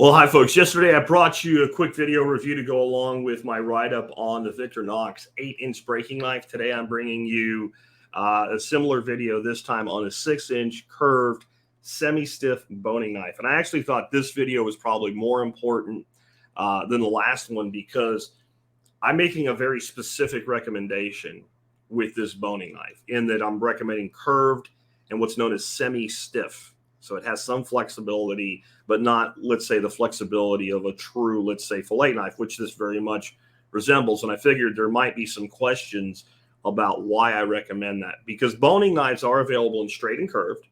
Well, hi, folks. Yesterday, I brought you a quick video review to go along with my write-up on the Victorinox 8-inch braking knife. Today, I'm bringing you a similar video, this time on a 6-inch curved semi-stiff boning knife. And I actually thought this video was probably more important than the last one because I'm making a very specific recommendation with this boning knife in that I'm recommending curved and what's known as semi-stiff. So it has some flexibility, but not, let's say, the flexibility of a true, let's say, fillet knife, which this very much resembles. And I figured there might be some questions about why I recommend that, because boning knives are available in straight and curved,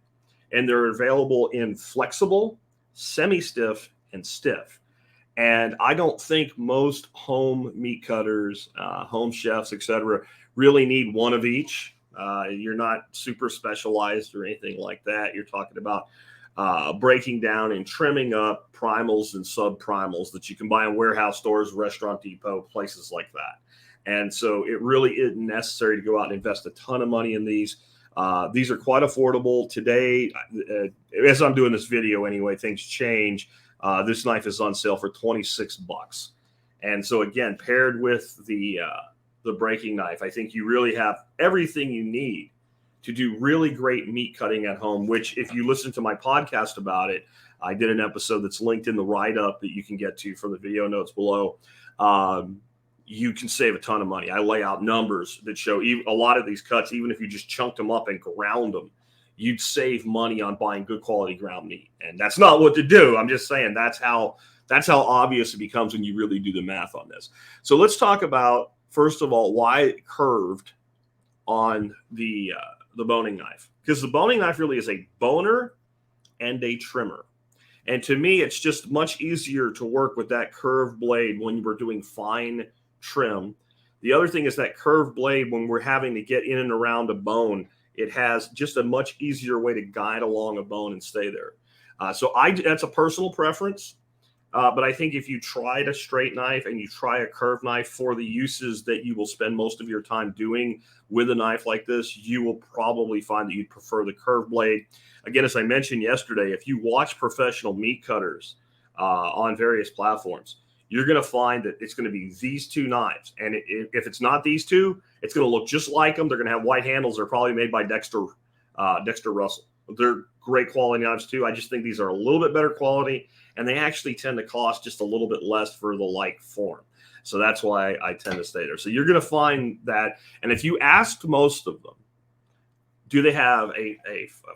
and they're available in flexible, semi-stiff, and stiff. And I don't think most home meat cutters, home chefs, etc., really need one of each. You're not super specialized or anything like that. You're talking about breaking down and trimming up primals and sub-primals that you can buy in warehouse stores, Restaurant Depot, places like that. And so it really isn't necessary to go out and invest a ton of money in these. These are quite affordable today. As I'm doing this video anyway, things change. This knife is on sale for $26. And so again, paired with the braking knife, I think you really have everything you need to do really great meat cutting at home, which if you listen to my podcast about it, I did an episode that's linked in the write-up that you can get to from the video notes below. You can save a ton of money. I lay out numbers that show a lot of these cuts, even if you just chunked them up and ground them, you'd save money on buying good quality ground meat. And that's not what to do. I'm just saying that's how obvious it becomes when you really do the math on this. So let's talk about, first of all, why it curved on the boning knife, because the boning knife really is a boner and a trimmer. And to me, it's just much easier to work with that curved blade when we're doing fine trim. The other thing is that curved blade, when we're having to get in and around a bone, it has just a much easier way to guide along a bone and stay there. So that's a personal preference. But I think if you tried a straight knife and you try a curved knife for the uses that you will spend most of your time doing with a knife like this, you will probably find that you'd prefer the curved blade. Again, as I mentioned yesterday, if you watch professional meat cutters on various platforms, you're going to find that it's going to be these two knives. And if it's not these two, it's going to look just like them. They're going to have white handles. They're probably made by Dexter Russell. They're great quality knives too. I just think these are a little bit better quality, and they actually tend to cost just a little bit less for the like form. So that's why I tend to stay there. So you're going to find that. And if you asked most of them, do they have a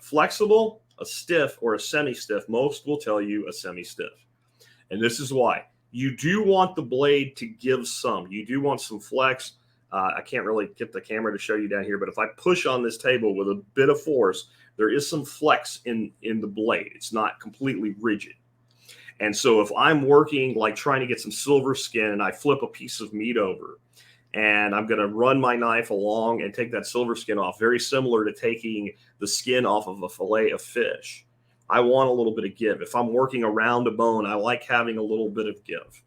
flexible, a stiff, or a semi-stiff? Most will tell you a semi-stiff. And this is why. You do want the blade to give some. You do want some flex. I can't really get the camera to show you down here, but if I push on this table with a bit of force, there is some flex in the blade. It's not completely rigid. And so if I'm working, like trying to get some silver skin, and I flip a piece of meat over, and I'm going to run my knife along and take that silver skin off, very similar to taking the skin off of a fillet of fish, I want a little bit of give. If I'm working around a bone, I like having a little bit of give.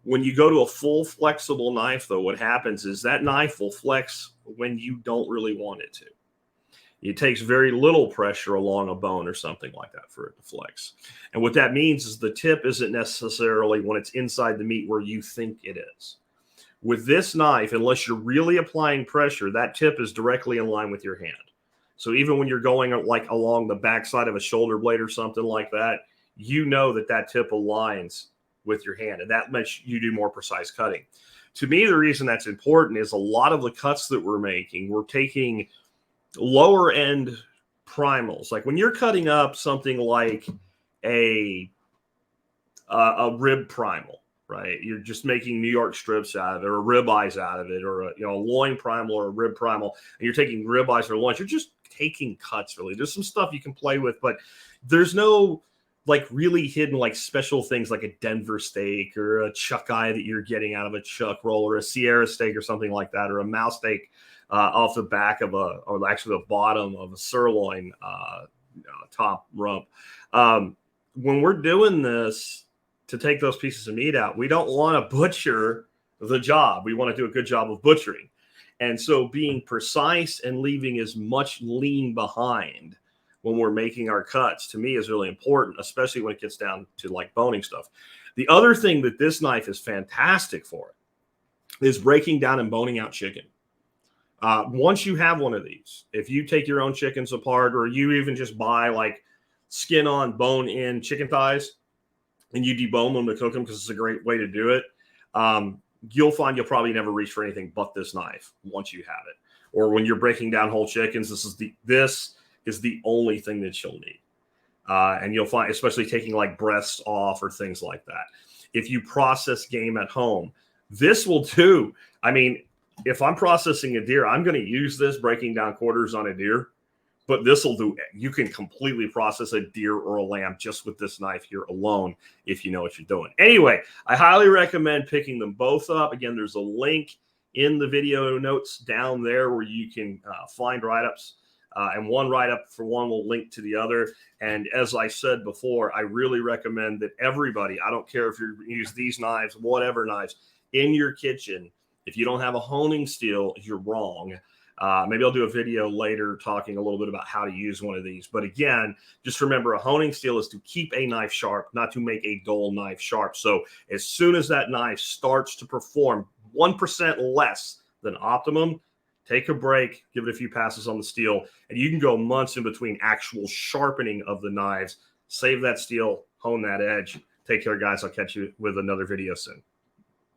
When you go to a full flexible knife, though, what happens is that knife will flex when you don't really want it to. It takes very little pressure along a bone or something like that for it to flex. And what that means is the tip isn't necessarily, when it's inside the meat, where you think it is. With this knife, unless you're really applying pressure, that tip is directly in line with your hand. So even when you're going like along the backside of a shoulder blade or something like that, you know that that tip aligns with your hand, and that makes you do more precise cutting. To me, the reason that's important is a lot of the cuts that we're making, we're taking lower end primals. Like when you're cutting up something like a rib primal, right? You're just making New York strips out of it, or rib eyes out of it, or a loin primal or a rib primal, and you're taking rib eyes or loins. You're just taking cuts, really. There's some stuff you can play with, but there's no like really hidden like special things like a Denver steak or a chuck eye that you're getting out of a chuck roll, or a Sierra steak or something like that, or a mouse steak off the back of or actually the bottom of a sirloin top rump. When we're doing this to take those pieces of meat out, we don't want to butcher the job. We want to do a good job of butchering. And so being precise and leaving as much lean behind when we're making our cuts, to me, is really important, especially when it gets down to like boning stuff. The other thing that this knife is fantastic for is breaking down and boning out chicken. Once you have one of these, if you take your own chickens apart, or you even just buy like skin on, bone in chicken thighs, and you debone them to cook them, because it's a great way to do it, you'll find you'll probably never reach for anything but this knife once you have it. Or when you're breaking down whole chickens, this is the only thing that you'll need. And you'll find, especially taking like breasts off or things like that. If you process game at home, this will do. I mean, if I'm processing a deer, I'm going to use this breaking down quarters on a deer, but this will do. You can completely process a deer or a lamb just with this knife here alone, if you know what you're doing. Anyway, I highly recommend picking them both up. Again, there's a link in the video notes down there where you can find write-ups. And one write-up for one will link to the other. And as I said before, I really recommend that everybody, I don't care if you use these knives, whatever knives, in your kitchen, if you don't have a honing steel, you're wrong. Maybe I'll do a video later talking a little bit about how to use one of these. But again, just remember, a honing steel is to keep a knife sharp, not to make a dull knife sharp. So as soon as that knife starts to perform 1% less than optimum, take a break, give it a few passes on the steel, and you can go months in between actual sharpening of the knives. Save that steel, hone that edge. Take care, guys. I'll catch you with another video soon.